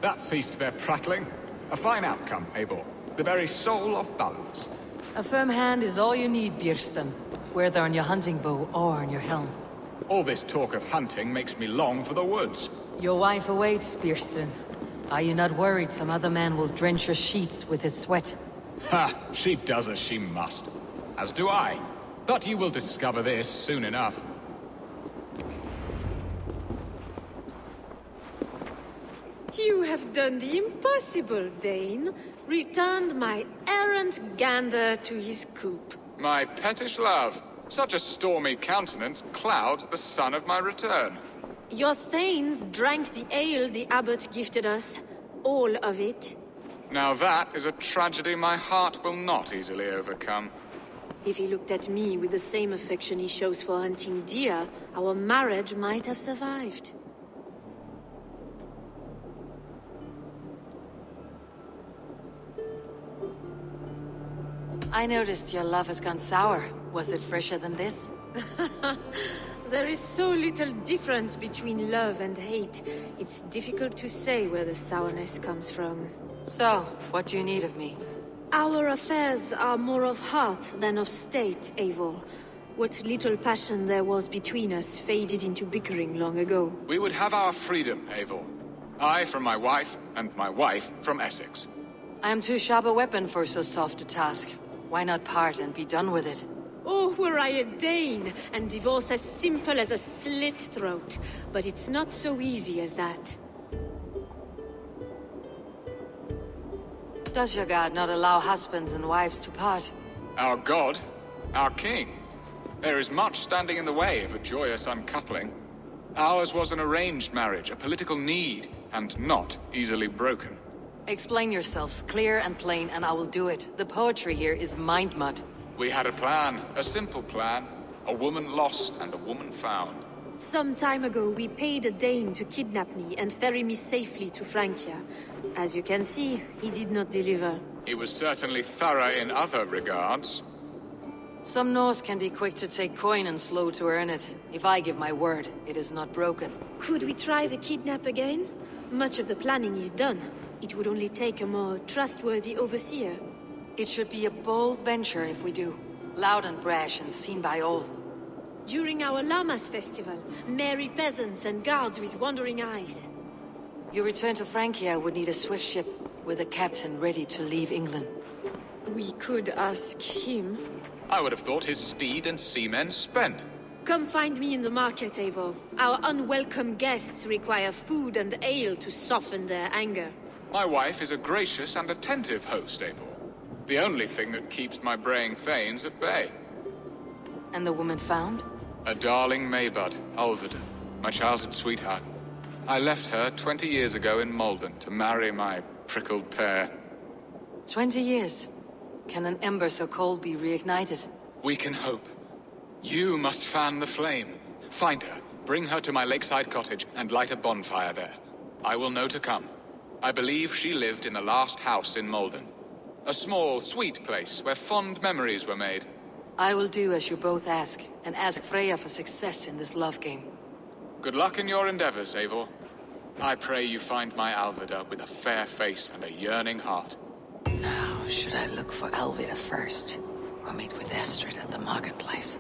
That ceased their prattling. A fine outcome, Eivor. The very soul of balance. A firm hand is all you need, Birsten. Whether on your hunting bow or on your helm. All this talk of hunting makes me long for the woods. Your wife awaits, Birsten. Are you not worried some other man will drench your sheets with his sweat? Ha! She does as she must. As do I. But you will discover this soon enough. You have done the impossible, Dane. Returned my errant gander to his coop. My pettish love. Such a stormy countenance clouds the sun of my return. Your thanes drank the ale the abbot gifted us. All of it. Now that is a tragedy my heart will not easily overcome. If he looked at me with the same affection he shows for hunting deer, our marriage might have survived. I noticed your love has gone sour. Was it fresher than this? There is so little difference between love and hate. It's difficult to say where the sourness comes from. So, what do you need of me? Our affairs are more of heart than of state, Eivor. What little passion there was between us faded into bickering long ago. We would have our freedom, Eivor. I from my wife, and my wife from Essex. I am too sharp a weapon for so soft a task. Why not part and be done with it? Oh, were I a Dane, and divorce as simple as a slit throat. But it's not so easy as that. Does your god not allow husbands and wives to part? Our god? Our king? There is much standing in the way of a joyous uncoupling. Ours was an arranged marriage, a political need, and not easily broken. Explain yourselves clear and plain, and I will do it. The poetry here is mind mud. We had a plan, a simple plan. A woman lost and a woman found. Some time ago, we paid a Dane to kidnap me and ferry me safely to Francia. As you can see, he did not deliver. He was certainly thorough in other regards. Some Norse can be quick to take coin and slow to earn it. If I give my word, it is not broken. Could we try the kidnap again? Much of the planning is done. It would only take a more trustworthy overseer. It should be a bold venture if we do. Loud and brash and seen by all. During our Llamas festival, merry peasants and guards with wandering eyes. Your return to Francia would need a swift ship with a captain ready to leave England. We could ask him. I would have thought his steed and seamen spent. Come find me in the market, Eivor. Our unwelcome guests require food and ale to soften their anger. My wife is a gracious and attentive host, Eivor. The only thing that keeps my braying thanes at bay. And the woman found? A darling Maybud, Ulvida, my childhood sweetheart. I left her 20 years ago in Malden to marry my prickled pear. 20 years? Can an ember so cold be reignited? We can hope. You must fan the flame. Find her, bring her to my lakeside cottage, and light a bonfire there. I will know to come. I believe she lived in the last house in Malden. A small, sweet place where fond memories were made. I will do as you both ask, and ask Freya for success in this love game. Good luck in your endeavors, Eivor. I pray you find my Alvida with a fair face and a yearning heart. Now, should I look for Alvida first, or meet with Estrid at the marketplace?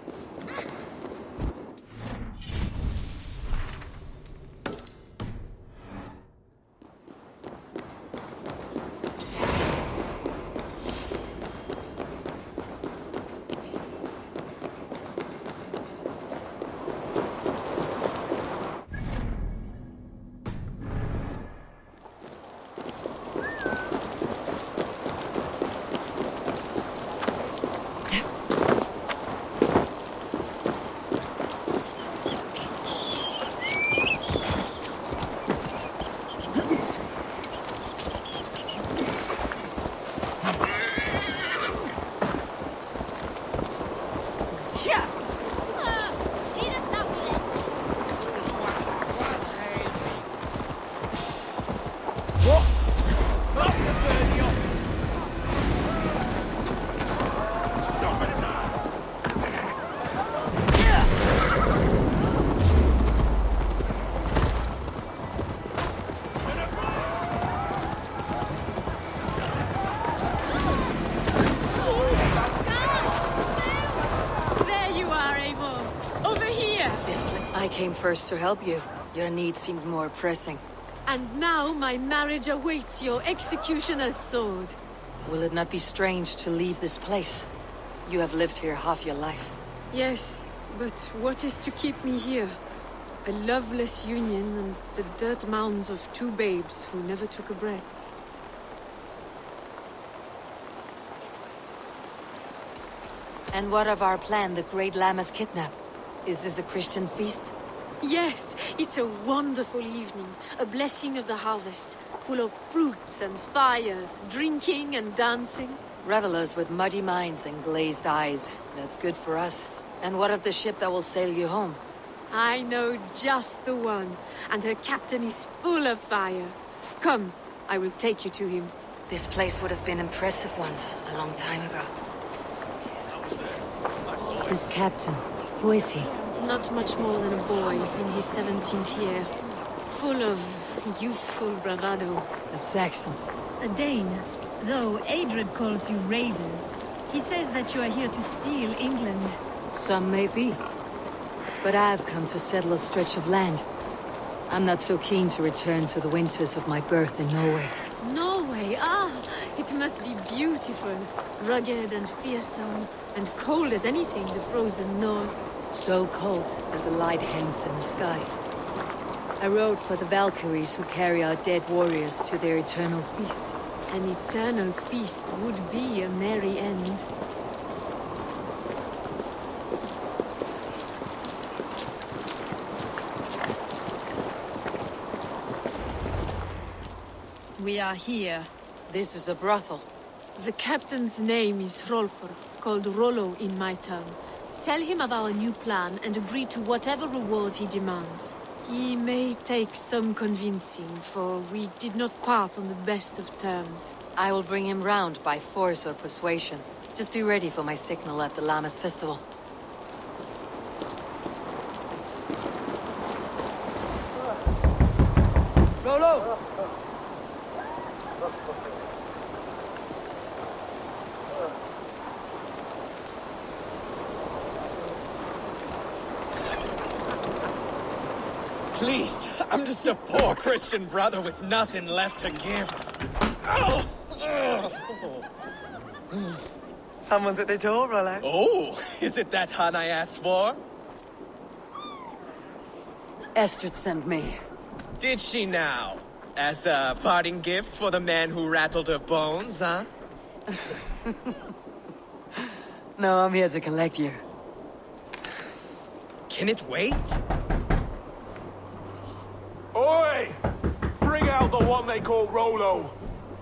here? I came first to help you. Your need seemed more pressing. And now my marriage awaits your executioner's sword. Will it not be strange to leave this place? You have lived here half your life. Yes, but what is to keep me here? A loveless union and the dirt mounds of two babes who never took a breath. And what of our plan, the Great Lammas kidnap? Is this a Christian feast? Yes, it's a wonderful evening, a blessing of the harvest, full of fruits and fires, drinking and dancing. Revelers with muddy minds and glazed eyes. That's good for us. And what of the ship that will sail you home? I know just the one, and her captain is full of fire. Come, I will take you to him. This place would have been impressive once, a long time ago. This captain, who is he? Not much more than a boy in his 17th year. Full of youthful bravado. A Saxon. A Dane, though Adred calls you raiders. He says that you are here to steal England. Some may be. But I've come to settle a stretch of land. I'm not so keen to return to the winters of my birth in Norway. Norway, ah! It must be beautiful. Rugged and fearsome, and cold as anything the frozen north. So cold that the light hangs in the sky. I rode for the Valkyries who carry our dead warriors to their eternal feast. An eternal feast would be a merry end. We are here. This is a brothel. The captain's name is Hrolfr, called Rollo in my tongue. Tell him of our new plan and agree to whatever reward he demands. He may take some convincing, for we did not part on the best of terms. I will bring him round by force or persuasion. Just be ready for my signal at the Lammas festival. Rollo! Please, I'm just a poor Christian brother with nothing left to give. Oh! Someone's at the door, Rollo. Oh, is it that hun I asked for? Estrid sent me. Did she now? As a parting gift for the man who rattled her bones, huh? No, I'm here to collect you. Can it wait? Oi! Bring out the one they call Rollo.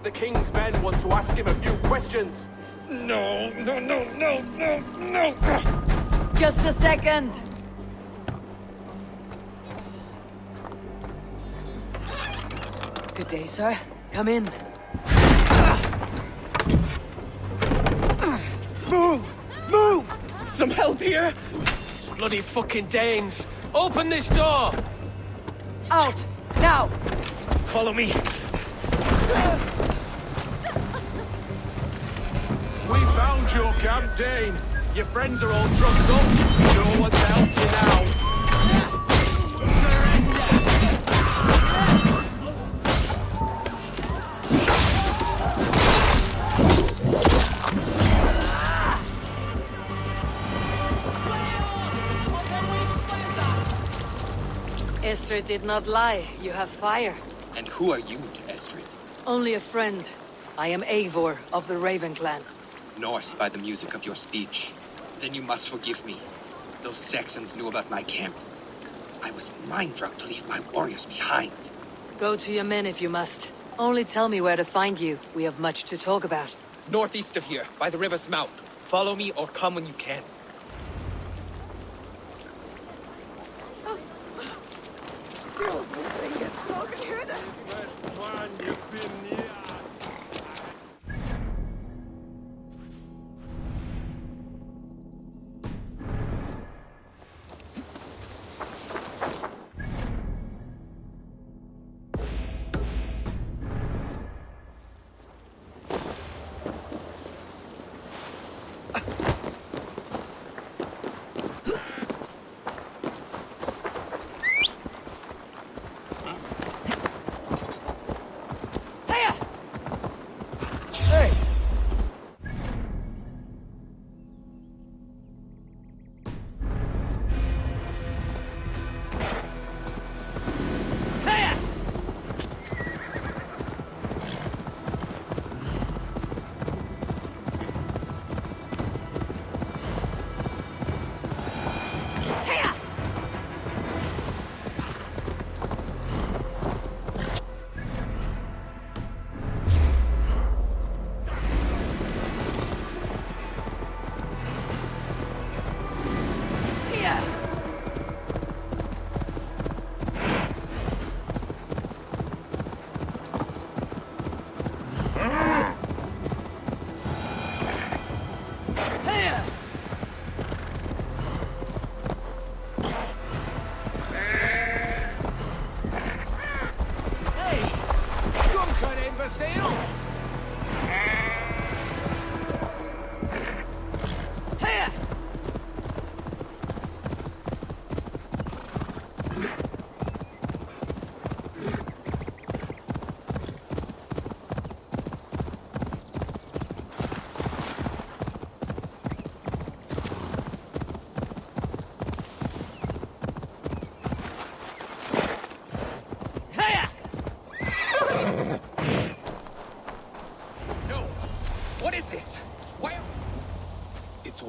The king's men want to ask him a few questions. No. Just a second! Good day, sir. Come in. Move! Some help here? Bloody fucking Danes! Open this door! Out! Now! Follow me. We found your camp, Dane. Your friends are all trussed up. No one to help you now. Estrid did not lie. You have fire. And who are you to Estrid? Only a friend. I am Eivor of the Raven clan. Norse by the music of your speech. Then you must forgive me. Those Saxons knew about my camp. I was mind-drunk to leave my warriors behind. Go to your men if you must. Only tell me where to find you. We have much to talk about. Northeast of here, by the river's mouth. Follow me or come when you can.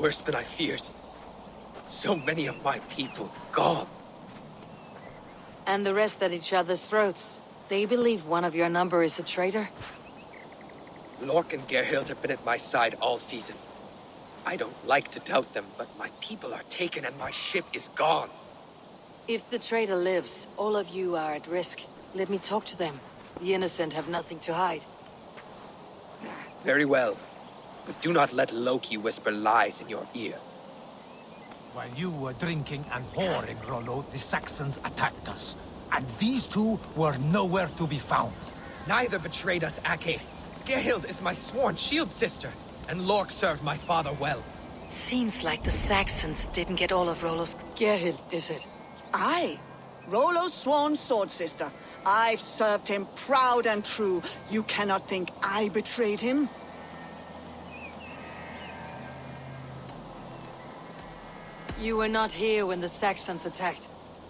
worse than I feared. So many of my people gone. And the rest at each other's throats. They believe one of your number is a traitor? Lork and Gerhild have been at my side all season. I don't like to doubt them, but my people are taken and my ship is gone. If the traitor lives, all of you are at risk. Let me talk to them. The innocent have nothing to hide. Very well. But do not let Loki whisper lies in your ear. While you were drinking and whoring, Rollo, the Saxons attacked us. And these two were nowhere to be found. Neither betrayed us, Ake. Gerhild is my sworn shield sister, and Lork served my father well. Seems like the Saxons didn't get all of Rollo's... Gerhild, is it? Aye. Rollo's sworn sword sister. I've served him proud and true. You cannot think I betrayed him? You were not here when the Saxons attacked.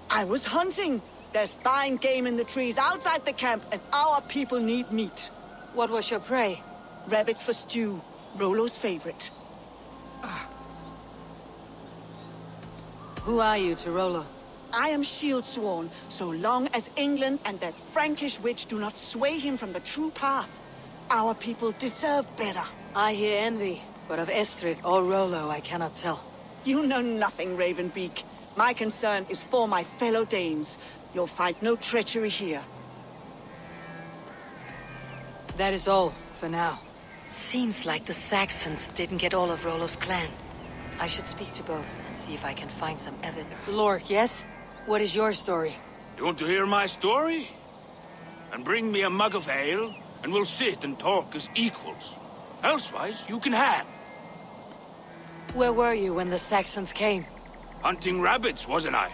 I was hunting. There's fine game in the trees outside the camp, and our people need meat. What was your prey? Rabbits for stew. Rollo's favorite. Who are you to Rollo? I am shield sworn, so long as England and that Frankish witch do not sway him from the true path. Our people deserve better. I hear envy, but of Estrid or Rollo I cannot tell. You know nothing, Ravenbeak. My concern is for my fellow Danes. You'll find no treachery here. That is all, for now. Seems like the Saxons didn't get all of Rollo's clan. I should speak to both and see if I can find some evidence. Lork, yes? What is your story? You want to hear my story? And bring me a mug of ale, and we'll sit and talk as equals. Elsewise, you can hang. Where were you when the Saxons came? Hunting rabbits, wasn't I?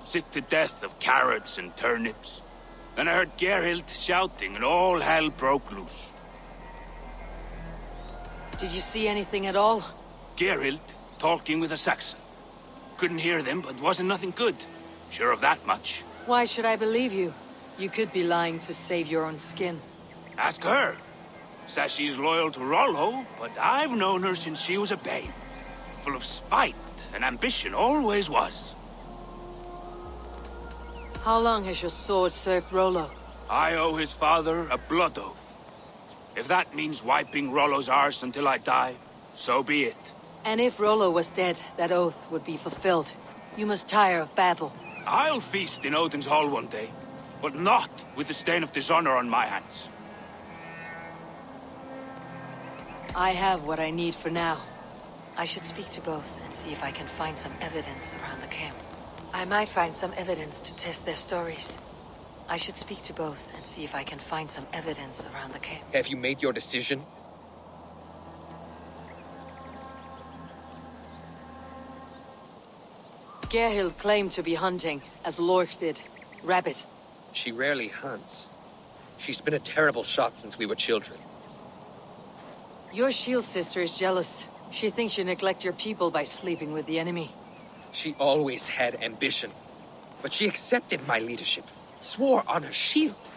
Sick to death of carrots and turnips. Then I heard Gerhild shouting, and all hell broke loose. Did you see anything at all? Gerhild talking with a Saxon. Couldn't hear them, but wasn't nothing good. Sure of that much. Why should I believe you? You could be lying to save your own skin. Ask her. Says she's loyal to Rollo, but I've known her since she was a babe. Full of spite and ambition, always was. How long has your sword served Rollo? I owe his father a blood oath. If that means wiping Rollo's arse until I die, so be it. And if Rollo was dead, that oath would be fulfilled. You must tire of battle. I'll feast in Odin's hall one day, but not with the stain of dishonor on my hands. I have what I need for now. I should speak to both and see if I can find some evidence around the camp. I might find some evidence to test their stories. I should speak to both and see if I can find some evidence around the camp. Have you made your decision? Gerhild claimed to be hunting, as Lork did. Rabbit. She rarely hunts. She's been a terrible shot since we were children. Your shield sister is jealous. She thinks you neglect your people by sleeping with the enemy. She always had ambition. But she accepted my leadership. Swore on her shield.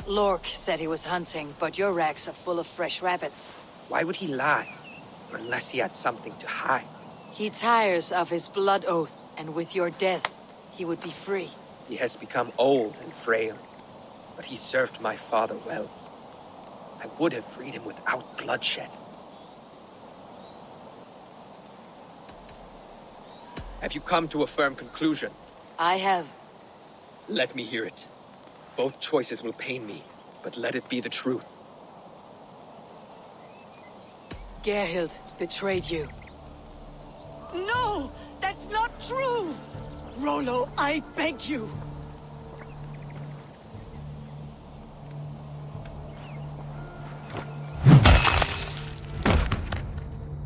Lork said he was hunting, but your racks are full of fresh rabbits. Why would he lie? Unless he had something to hide. He tires of his blood oath, and with your death, he would be free. He has become old and frail. But he served my father well. I would have freed him without bloodshed. Have you come to a firm conclusion? I have. Let me hear it. Both choices will pain me, but let it be the truth. Gerhild betrayed you. No! That's not true! Rollo, I beg you!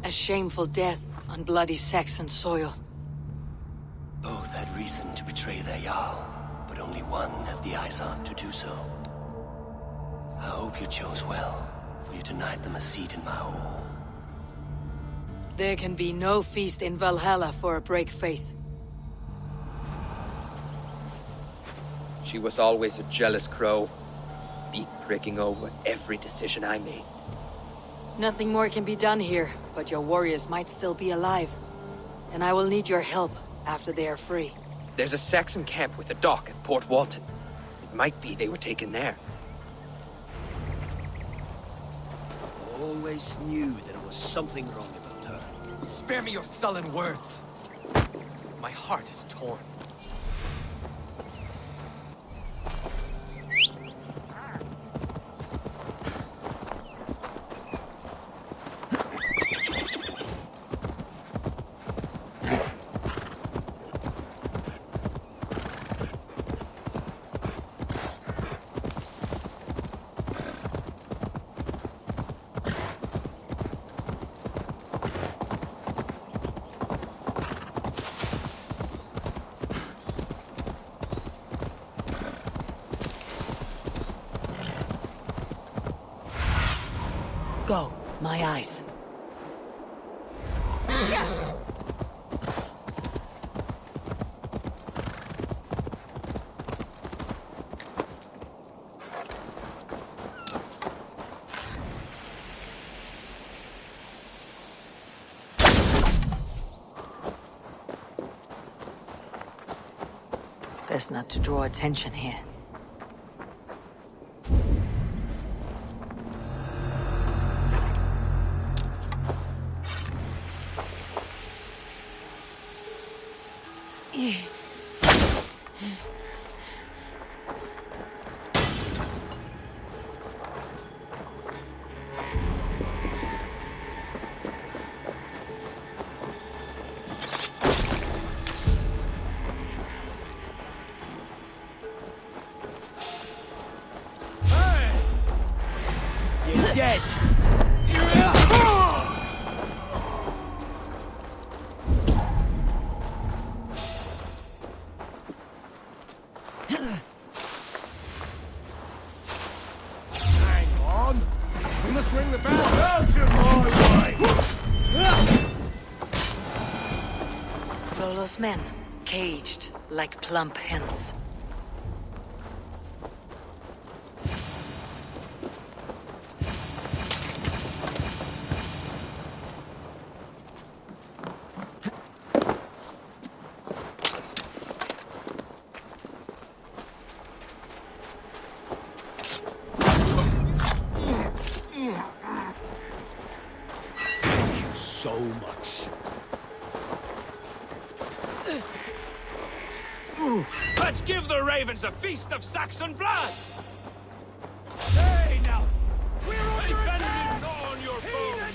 A shameful death on bloody Saxon soil. Both had reason to betray their Jarl, but only one had the eyesight to do so. I hope you chose well, for you denied them a seat in my hall. There can be no feast in Valhalla for a break faith. She was always a jealous crow, beak pricking over every decision I made. Nothing more can be done here, but your warriors might still be alive. And I will need your help after they are free. There's a Saxon camp with a dock at Port Walton. It might be they were taken there. Always knew there was something wrong about her. Spare me your sullen words. My heart is torn. Go, my eyes. Best not to draw attention here. You're dead! Hang on. We must ring the bell. Belgium my way! Rollo's men, caged like plump hens. Thank you so much. Let's give the ravens a feast of Saxon blood! Hey, now! We're under attack! On your foes!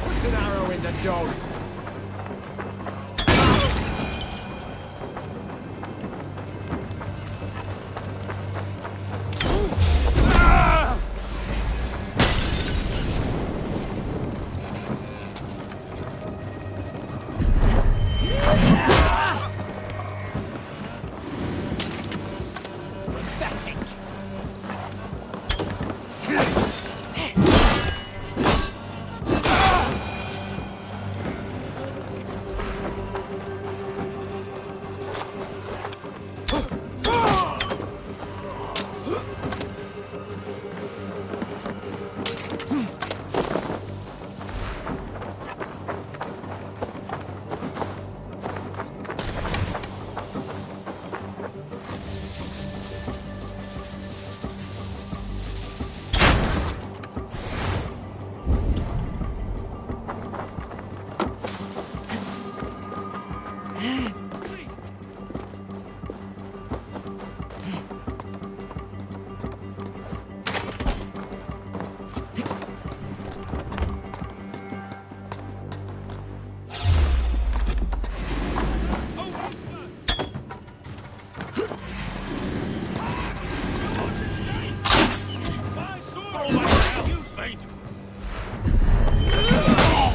Put an arrow in the dog.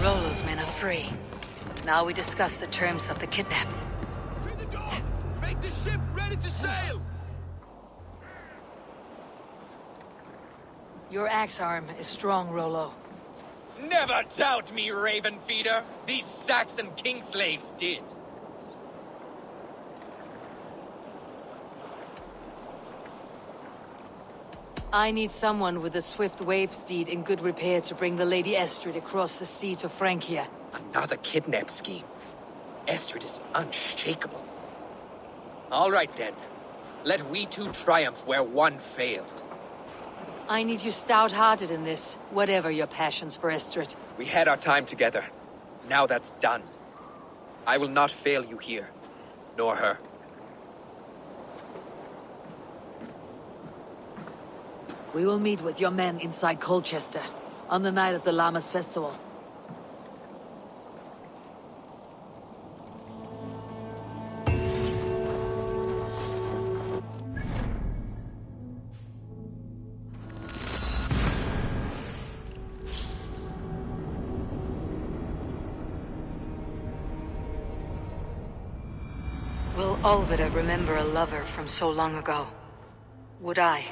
Rollo's men are free. Now we discuss the terms of the kidnap. Through the door! Make the ship ready to sail! Your axe arm is strong, Rollo. Never doubt me, Raven Feeder. These Saxon king slaves did. I need someone with a swift wave steed in good repair to bring the Lady Estrid across the sea to Francia. Another kidnap scheme. Estrid is unshakable. All right then. Let we two triumph where one failed. I need you stout-hearted in this, whatever your passions for Estrid. We had our time together. Now that's done. I will not fail you here, nor her. We will meet with your men inside Colchester, on the night of the Llamas Festival. Will Olvida remember a lover from so long ago? Would I?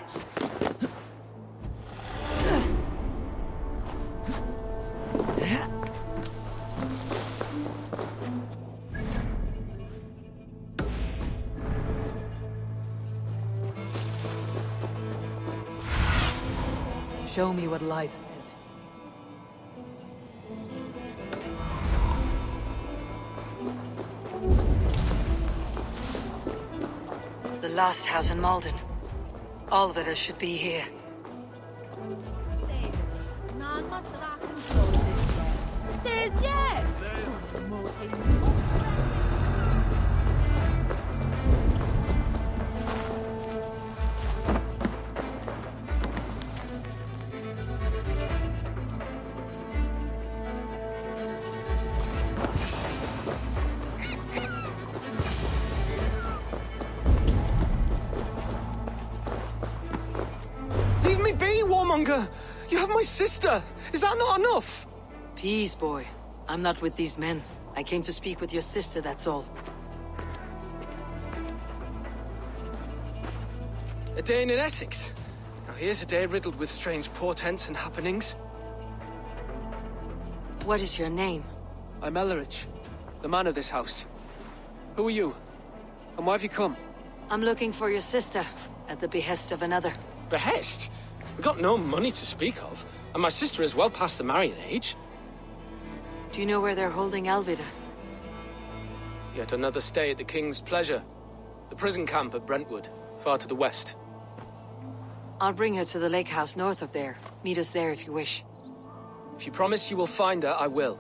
Show me what lies ahead. The last house in Malden. Olvida should be here. Leave me be, warmonger! You have my sister! Is that not enough? Peace, boy. I'm not with these men. I came to speak with your sister, that's all. A day in Essex. Now here's a day riddled with strange portents and happenings. What is your name? I'm Ellerich, the man of this house. Who are you? And why have you come? I'm looking for your sister, at the behest of another. Behest? We got no money to speak of, and my sister is well past the marrying age. Do you know where they're holding Alvida? Yet another stay at the King's pleasure. The prison camp at Brentwood, far to the west. I'll bring her to the lake house north of there. Meet us there if you wish. If you promise you will find her, I will.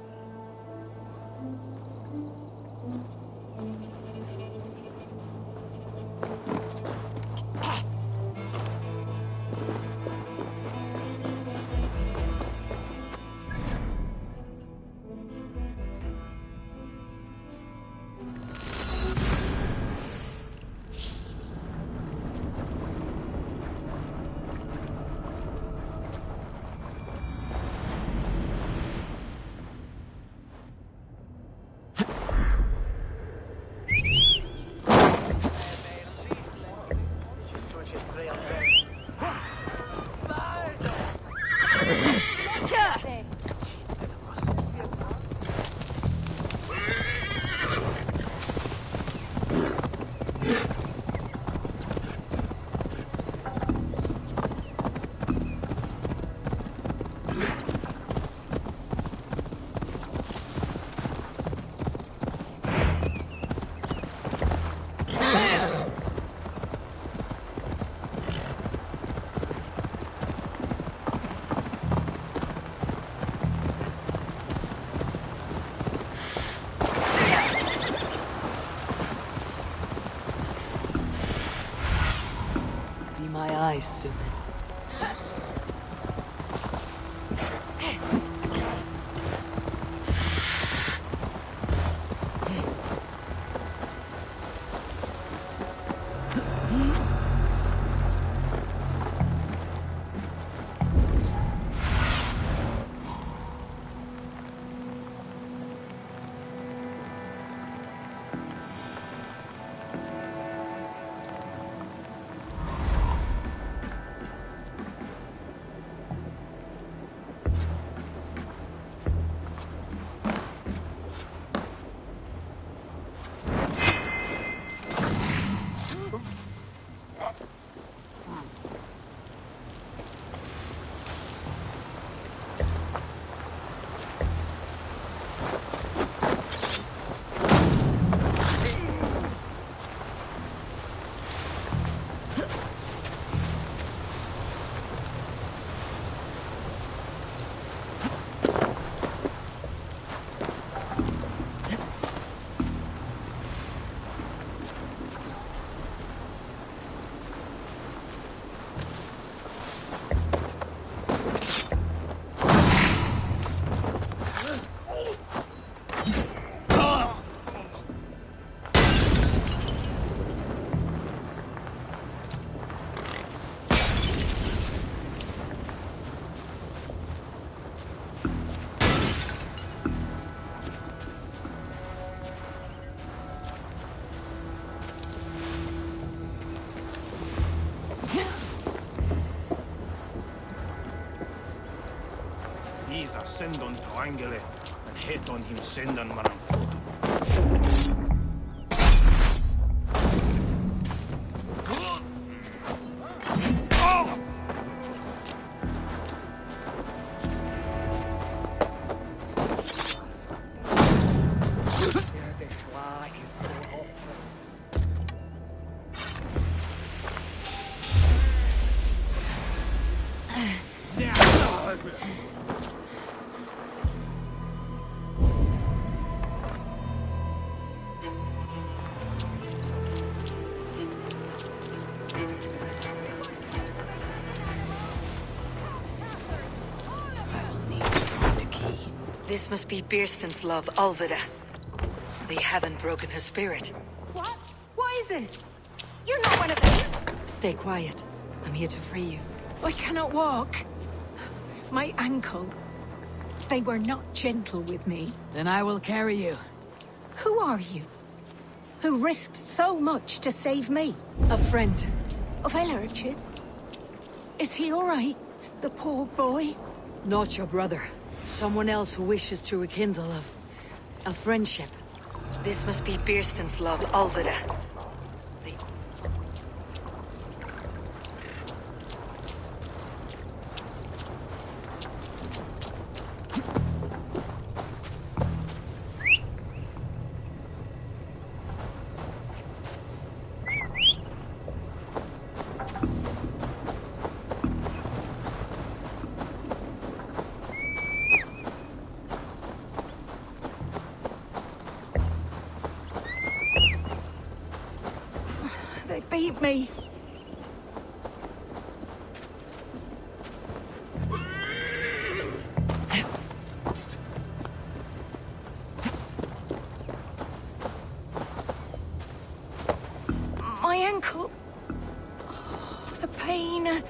Soon. send on to Angele, and hit on him send on Maranfoto. This must be Birsten's love, Alvida. They haven't broken her spirit. What? What is this? You're not one of them! Stay quiet. I'm here to free you. I cannot walk. My ankle. They were not gentle with me. Then I will carry you. Who are you? Who risked so much to save me? A friend. Of Ellerich's? Is he all right? The poor boy? Not your brother. Someone else who wishes to rekindle a friendship. This must be Birsten's love, Alvida. They beat me. My ankle. Oh, the pain.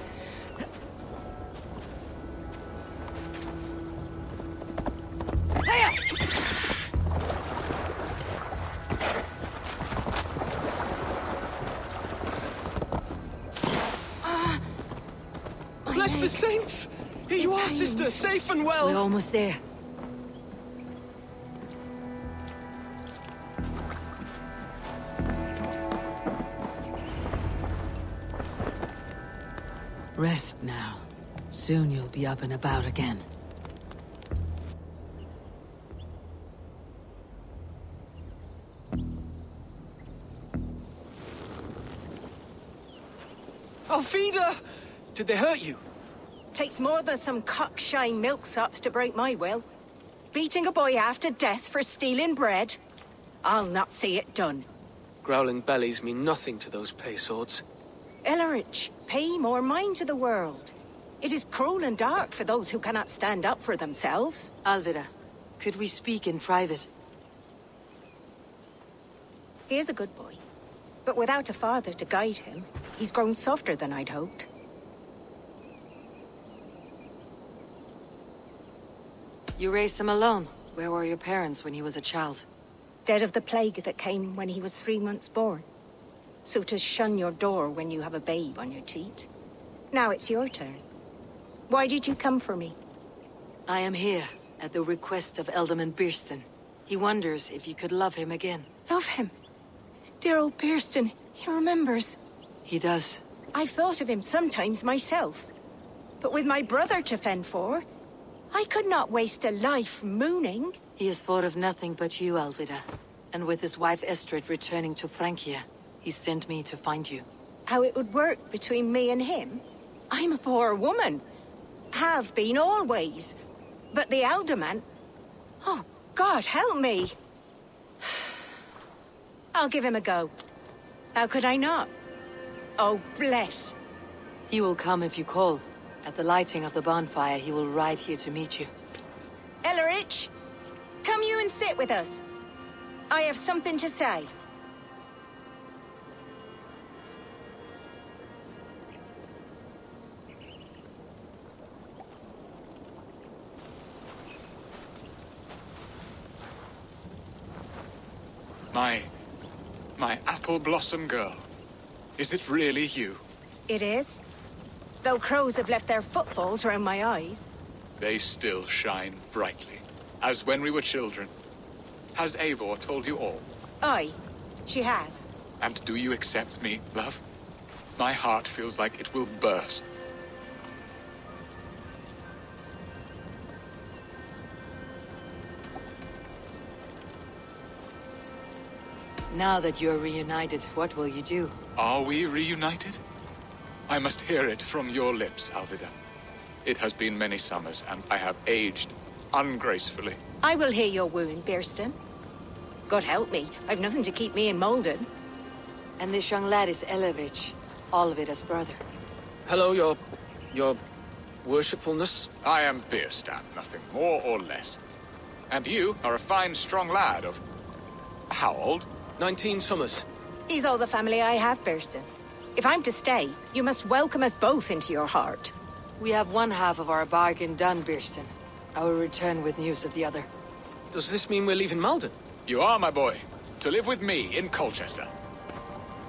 Bless the saints! Here you are, sister, safe and well! We're almost there. Rest now. Soon you'll be up and about again. Alfida! Did they hurt you? Takes more than some cockshy milksops to break my will. Beating a boy half to death for stealing bread? I'll not see it done. Growling bellies mean nothing to those pay swords. Ellerich, pay more mind to the world. It is cruel and dark for those who cannot stand up for themselves. Alvida, could we speak in private? He is a good boy. But without a father to guide him, he's grown softer than I'd hoped. You raised him alone. Where were your parents when he was a child? Dead of the plague that came when he was 3 months born. So to shun your door when you have a babe on your teat. Now it's your turn. Why did you come for me? I am here at the request of Alderman Birsten. He wonders if you could love him again. Love him? Dear old Birsten, he remembers. He does. I've thought of him sometimes myself. But with my brother to fend for, I could not waste a life mooning. He has thought of nothing but you, Alvida. And with his wife Estrid returning to Francia, he sent me to find you. How it would work between me and him? I'm a poor woman. Have been always. But the alderman... Oh, God, help me! I'll give him a go. How could I not? Oh, bless. He will come if you call. At the lighting of the bonfire, he will ride here to meet you. Ellerich, come you and sit with us. I have something to say. My apple blossom girl. Is it really you? It is. Though crows have left their footfalls around my eyes. They still shine brightly, as when we were children. Has Eivor told you all? Aye, she has. And do you accept me, love? My heart feels like it will burst. Now that you're reunited, what will you do? Are we reunited? I must hear it from your lips, Alvida. It has been many summers, and I have aged ungracefully. I will heal your wound, Birston. God help me, I've nothing to keep me in Malden. And this young lad is Elevich, Alvida's brother. Hello, your worshipfulness. I am Birstan, nothing more or less. And you are a fine, strong lad of... how old? 19 summers. He's all the family I have, Birston. If I'm to stay, you must welcome us both into your heart. We have one half of our bargain done, Birston. I will return with news of the other. Does this mean we're leaving Malden? You are, my boy, to live with me in Colchester.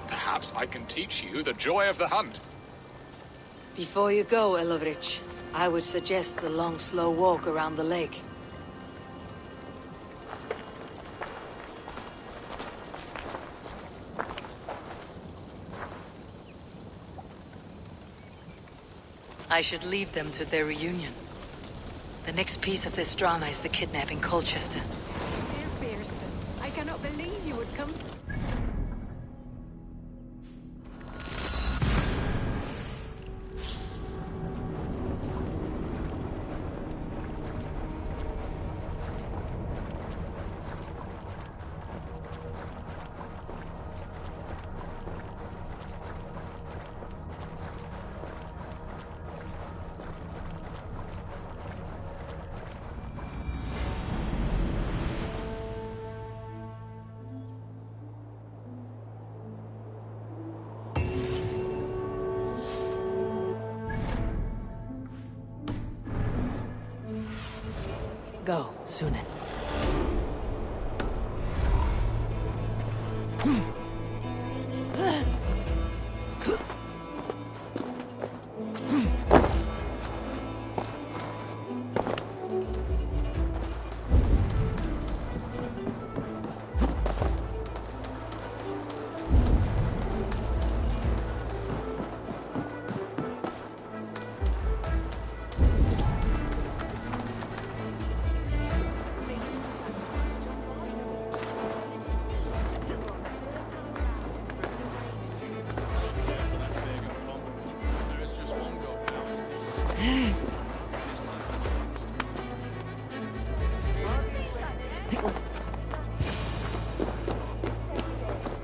Perhaps I can teach you the joy of the hunt. Before you go, Elevich, I would suggest a long, slow walk around the lake. I should leave them to their reunion. The next piece of this drama is the kidnapping Colchester. Dear Birston, I cannot believe you would come. Go, Sunan.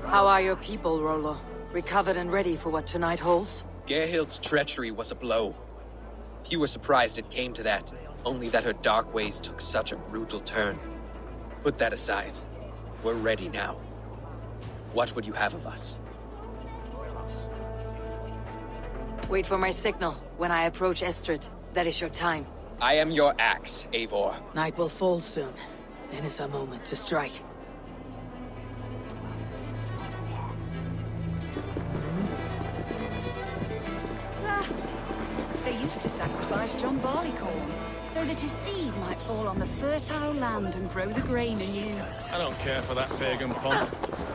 How are your people, Rollo? Recovered and ready for what tonight holds? Gerhild's treachery was a blow. Few were surprised it came to that, only that her dark ways took such a brutal turn. Put that aside. We're ready now. What would you have of us? Wait for my signal. When I approach Estrid, that is your time. I am your axe, Eivor. Night will fall soon. Then is our moment to strike. They used to sacrifice John Barleycorn, so that his seed might fall on the fertile land and grow the grain anew. I don't care for that pagan pomp.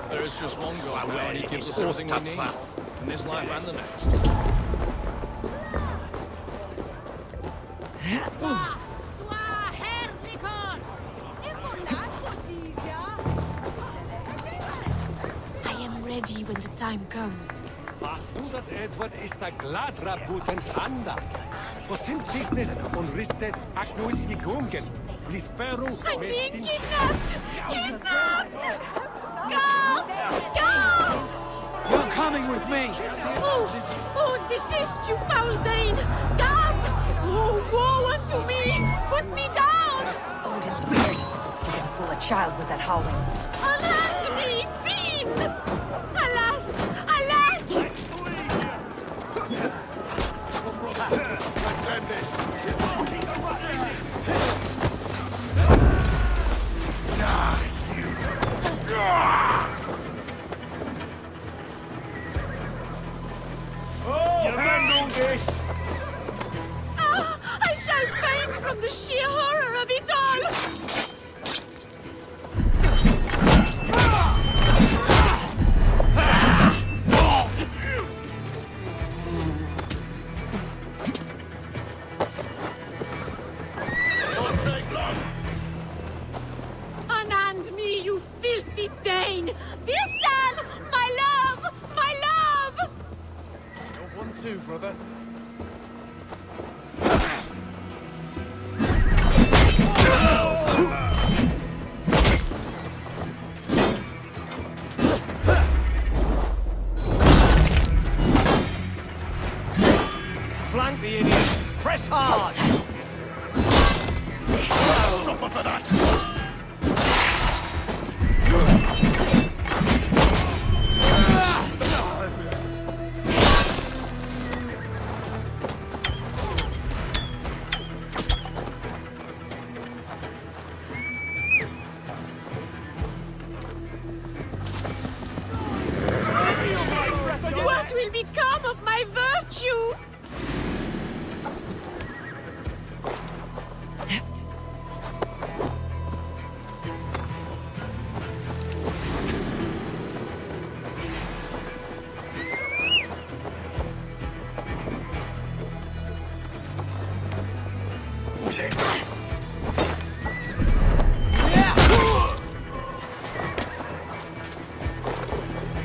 There is just one God and he gives us everything we need. In this life and the next. I am ready when the time comes. Pasturat Edward ist a gladra buten handa. Was him business on ristet agnois jegungen. Liferu I'm being kidnapped! Kidnapped! Guards! Guards! You're coming with me! Oh, desist, you foul Dane! Guards! Oh, woe unto me! Put me down! Odin's spirit! You can fool a child with that howling. Unhand me, fiend! Alas! Alack! Let's end this. Die, you! I shall faint! from the sheer horror of it all! Unhand me, you filthy Dane! Birsten! My love! My love! Don't want to, brother. Flank the idiot! Press hard! Suffer for that! What will become of my virtue?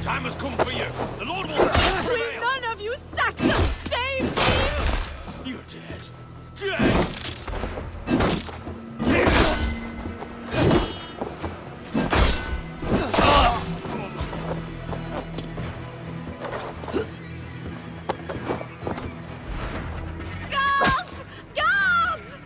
Time has come for you. The Lord will Will none of you Saxons save me? You're dead. Dead! Guards! Guards!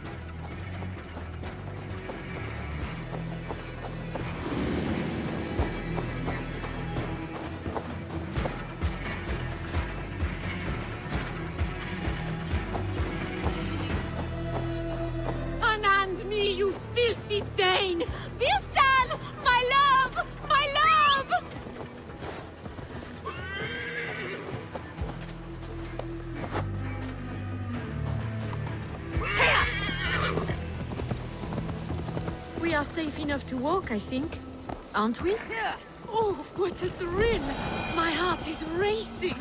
Unhand me, you filthy Dane! Birsten! My love! My love! We are safe enough to walk, I think. Aren't we? Oh, what a thrill! My heart is racing!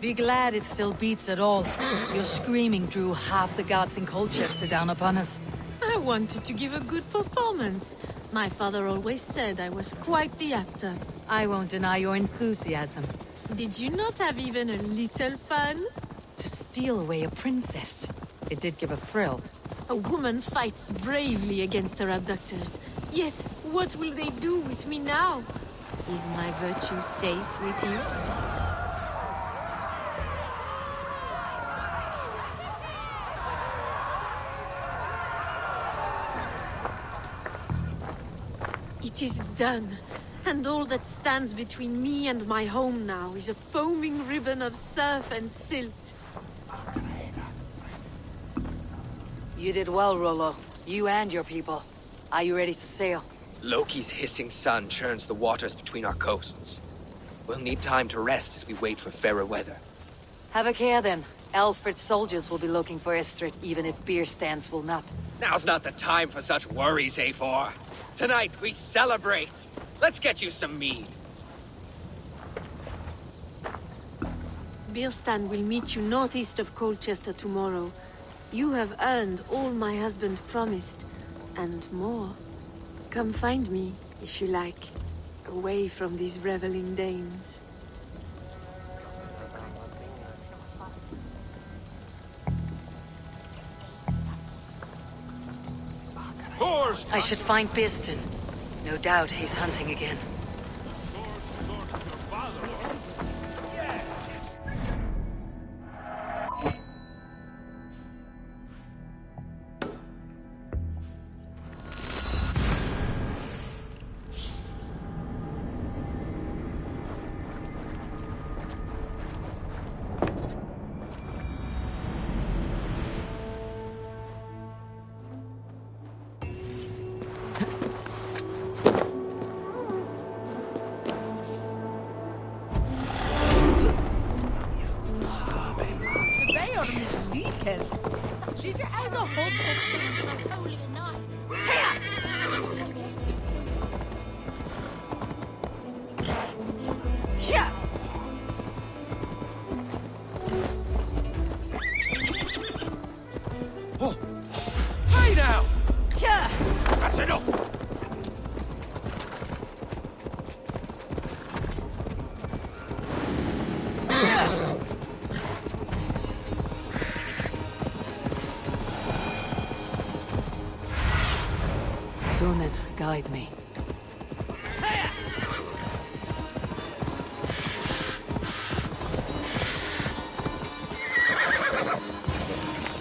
Be glad it still beats at all. Your screaming drew half the guards in Colchester down upon us. I wanted to give a good performance. My father always said I was quite the actor. I won't deny your enthusiasm. Did you not have even a little fun? To steal away a princess. It did give a thrill. A woman fights bravely against her abductors. Yet, what will they do with me now? Is my virtue safe with you? It is done, and all that stands between me and my home now is a foaming ribbon of surf and silt. You did well, Rollo. You and your people. Are you ready to sail? Loki's hissing sun churns the waters between our coasts. We'll need time to rest as we wait for fairer weather. Have a care then. Alfred's soldiers will be looking for Estrid, even if beer stands will not. Now's not the time for such worries, A4. Tonight, we celebrate. Let's get you some mead. Birstan will meet you northeast of Colchester tomorrow. You have earned all my husband promised, and more. Come find me, if you like, away from these reveling Danes. Horse! I should find Birstan. No doubt he's hunting again. Did you ever hold something so holy a night? Here! Oh. Hey now! Here! That's enough! Sunan, guide me.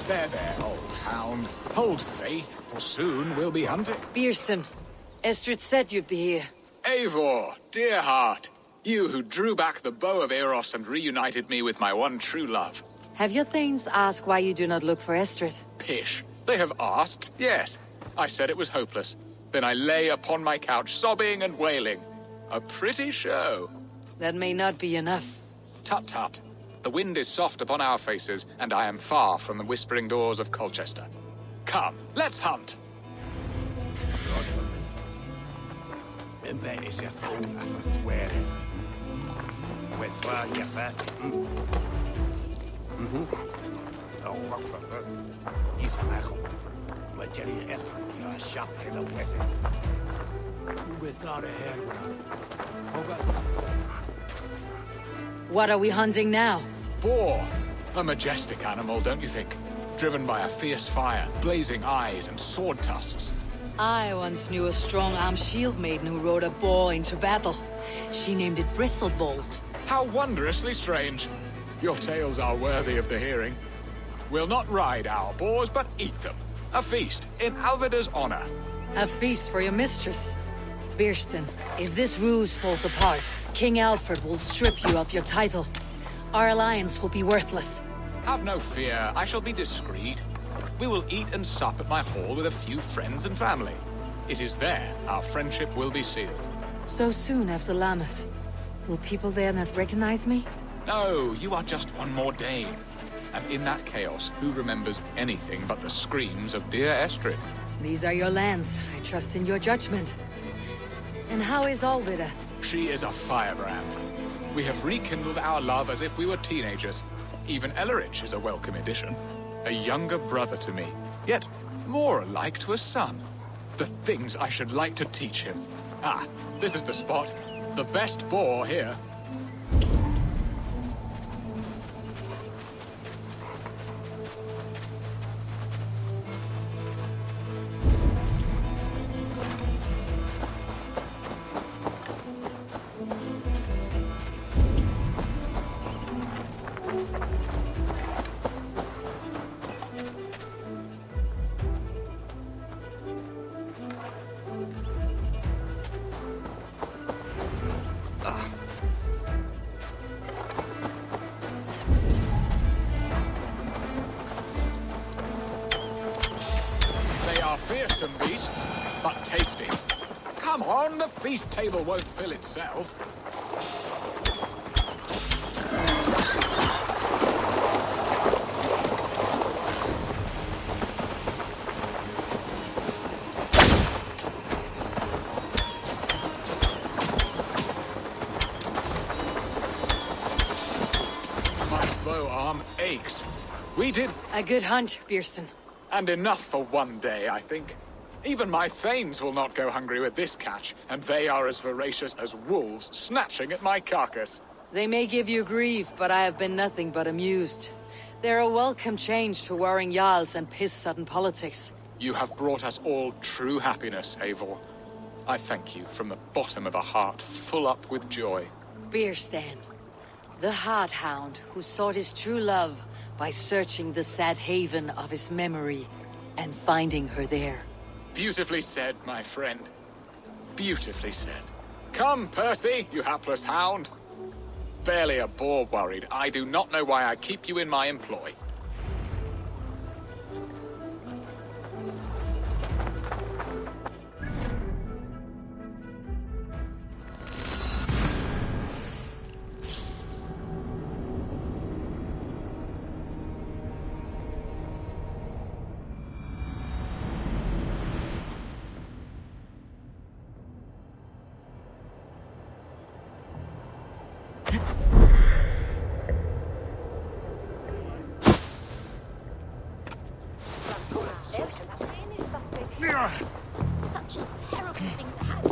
There, old hound. Hold faith, for soon we'll be hunting. Bierston, Estrid said you'd be here. Eivor, dear heart. You who drew back the bow of Eros and reunited me with my one true love. Have your thanes asked why you do not look for Estrid? Pish. They have asked, yes. I said it was hopeless. Then I lay upon my couch, sobbing and wailing. A pretty show. That may not be enough. Tut tut. The wind is soft upon our faces, and I am far from the whispering doors of Colchester. Come, let's hunt. What are we hunting now? Boar. A majestic animal, don't you think? Driven by a fierce fire, blazing eyes, and sword tusks. I once knew a strong-armed shield maiden who rode a boar into battle. She named it Bristlebolt. How wondrously strange. Your tales are worthy of the hearing. We'll not ride our boars, but eat them. A feast, in Alvida's honor. A feast for your mistress. Bierston, if this ruse falls apart, King Alfred will strip you of your title. Our alliance will be worthless. Have no fear, I shall be discreet. We will eat and sup at my hall with a few friends and family. It is there our friendship will be sealed. So soon after Lammas. Will people there not recognize me? No, you are just one more day. And in that chaos, who remembers anything but the screams of dear Estrid? These are your lands. I trust in your judgment. And how is Alvida? She is a firebrand. We have rekindled our love as if we were teenagers. Even Ellerich is a welcome addition. A younger brother to me, yet more alike to a son. The things I should like to teach him. Ah, this is the spot. The best boar here. Fearsome beasts, but tasty. Come on, the feast table won't fill itself. My bow arm aches. We did a good hunt, Bierston. And enough for one day, I think. Even my thanes will not go hungry with this catch, and they are as voracious as wolves snatching at my carcass. They may give you grief, but I have been nothing but amused. They're a welcome change to warring jarls and piss-sudden politics. You have brought us all true happiness, Eivor. I thank you from the bottom of a heart full up with joy. Bierstan, the Hard Hound who sought his true love by searching the sad haven of his memory and finding her there. Beautifully said, my friend. Beautifully said. Come, Percy, you hapless hound. Barely a boar worried. I do not know why I keep you in my employ. Such a terrible thing to have.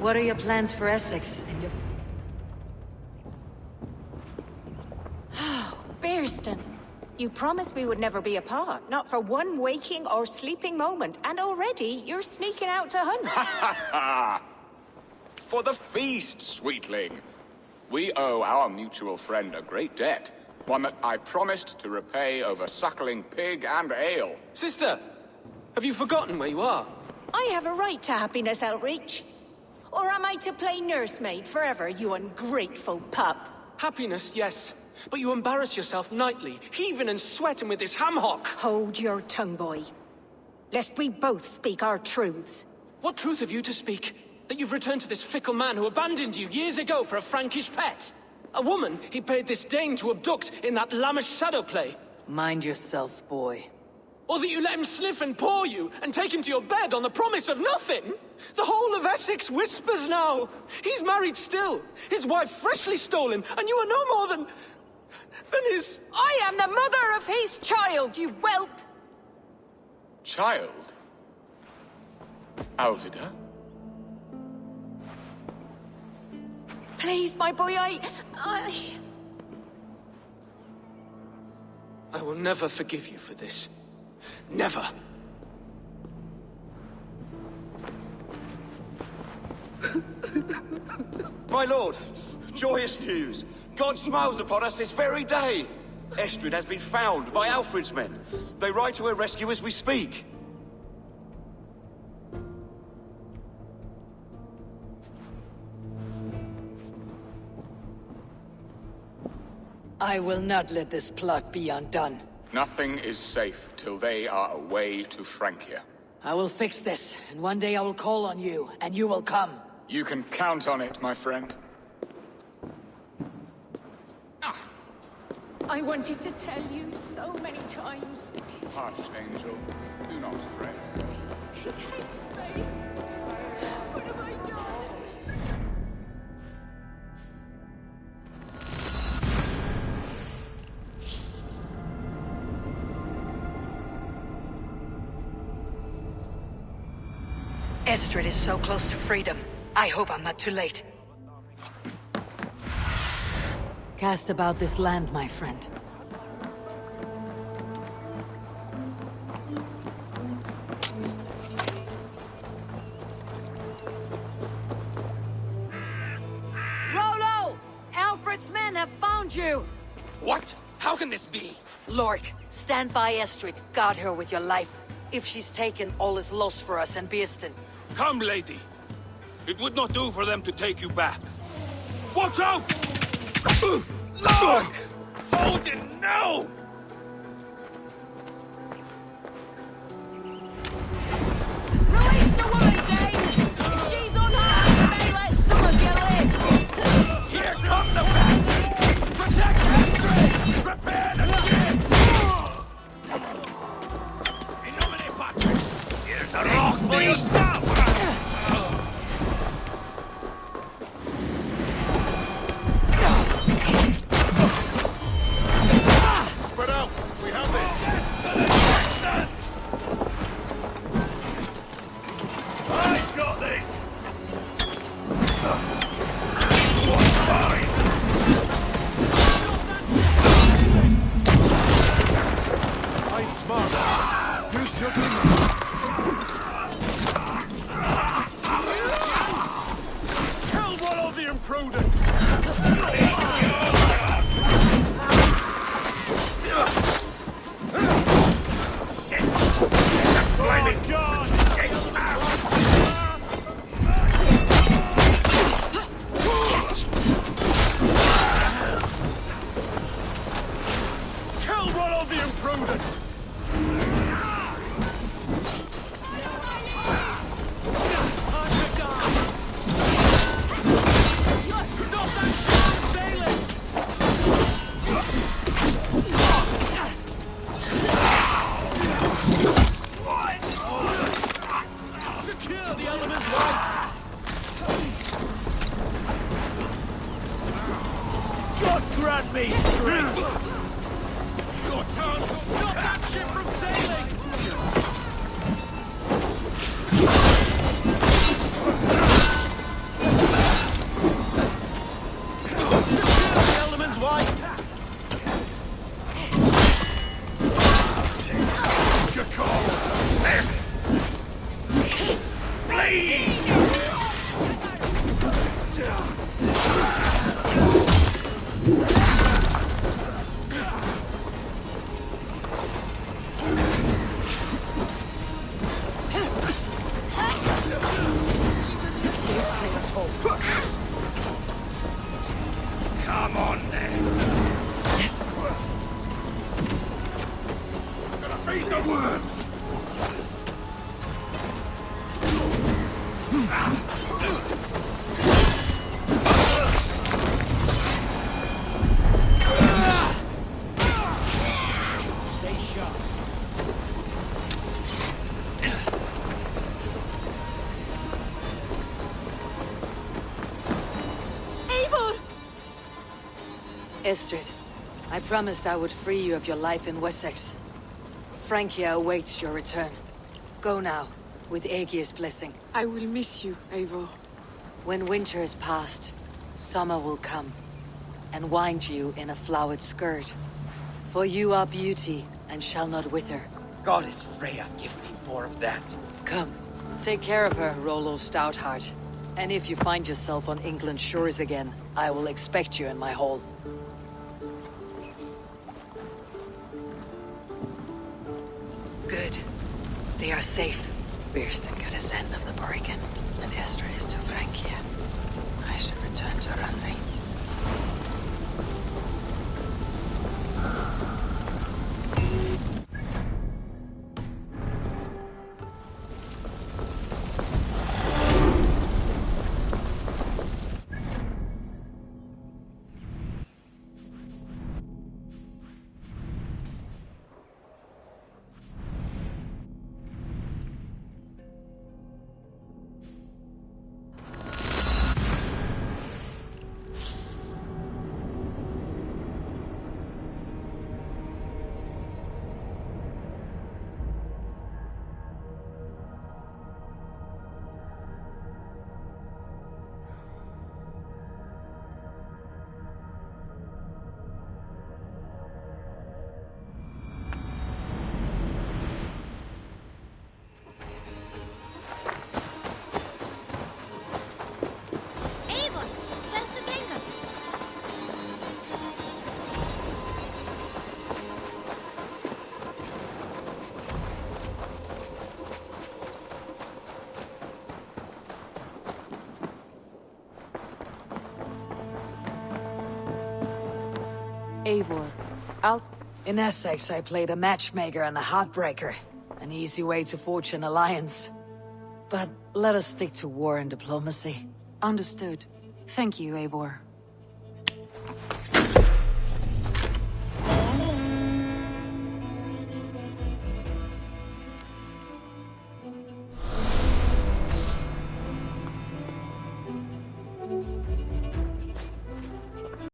What are your plans for Essex and your... Bearston, you promised we would never be apart, not for one waking or sleeping moment, and already you're sneaking out to hunt. For the feast, sweetling. We owe our mutual friend a great debt. One that I promised to repay over suckling pig and ale. Sister! Have you forgotten where you are? I have a right to happiness, Outreach. Or am I to play nursemaid forever, you ungrateful pup? Happiness, yes. But you embarrass yourself nightly, heaving and sweating with this ham-hock. Hold your tongue, boy. Lest we both speak our truths. What truth have you to speak? That you've returned to this fickle man who abandoned you years ago for a Frankish pet? A woman he paid this Dane to abduct in that lammish shadow play? Mind yourself, boy. Or that you let him sniff and paw you, and take him to your bed on the promise of nothing? The whole of Essex whispers now. He's married still, his wife freshly stolen, and you are no more than his... I am the mother of his child, you whelp! Child? Alvida? Please, my boy, I will never forgive you for this. Never. My lord, joyous news. God smiles upon us this very day. Estrid has been found by Alfred's men. They ride to her rescue as we speak. I will not let this plot be undone. Nothing is safe till they are away to Francia. I will fix this, and one day I will call on you, and you will come. You can count on it, my friend. I wanted to tell you so many times. Hush, Angel. Do not fret so. What have I done? Estrid is so close to freedom. I hope I'm not too late. Cast about this land, my friend. Rollo! Alfred's men have found you! What? How can this be? Lork, stand by Estrid. Guard her with your life. If she's taken, all is lost for us and Bearston. Come, lady. It would not do for them to take you back. Watch out! Look! Odin, no! Release the woman, Dane! If she's unharmed, you may let some of you live! Here comes the bastards! Protect Estrid! Prepare the ship! In nomine Patris, here's a rock for your staff! Spread out! We have this! I've got this! Fight smart. Use your fingers. Estrid, I promised I would free you of your life in Essexe. Francia awaits your return. Go now, with Aegir's blessing. I will miss you, Eivor. When winter is past, summer will come, and wind you in a flowered skirt. For you are beauty, and shall not wither. Goddess Freya, give me more of that. Come, take care of her, Rollo Stoutheart. And if you find yourself on England's shores again, I will expect you in my hall. Good. They are safe. Birsten got his end of the bargain, and Estrid is to Francia. I should return to Runley. Eivor. In Essex, I played a matchmaker and a heartbreaker. An easy way to forge an alliance. But let us stick to war and diplomacy. Understood. Thank you, Eivor.